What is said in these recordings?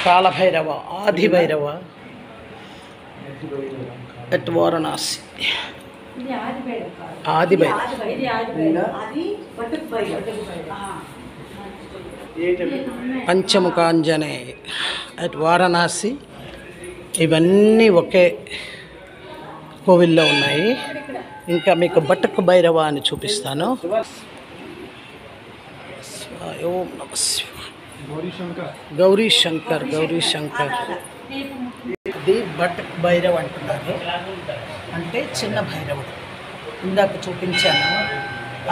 Kalabhairava Adibhairava at Varanasi Adibhairava Panchamukhanjaneya at Varanasi. ఇవన్నీ ఒకే కోవిల్లో ఉన్నాయి. ఇంకా మీకు బటుక్ భైరవ అని చూపిస్తాను. ఓం నమః శివాయ. గౌరీ శంకర్ ఇది బటుక్ భైరవ్ అంటున్నారు, అంటే చిన్న భైరవుడు. ఇందాక చూపించాను,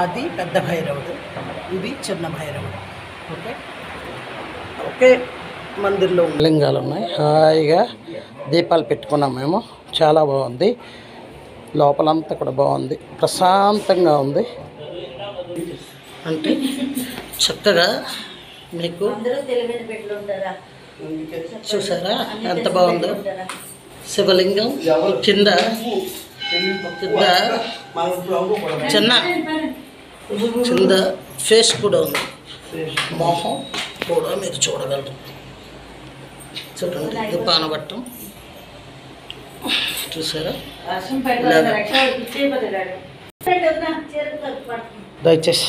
అది పెద్ద భైరవుడు, ఇది చిన్న భైరవుడు. ఒకే మందిర్లో లింగాలు ఉన్నాయి. హాయిగా దీపాలు పెట్టుకున్నాం మేము. చాలా బాగుంది. లోపలంతా కూడా బాగుంది, ప్రశాంతంగా ఉంది. అంటే చక్కగా మీకు చూసారా ఎంత బాగుందో. శివలింగం కింద చిన్న ఫేస్ కూడా ఉంది, మొహం కూడా మీరు చూడగలరు. చూడండి, ఇది పానబట్టం చూసారా. దయచేసి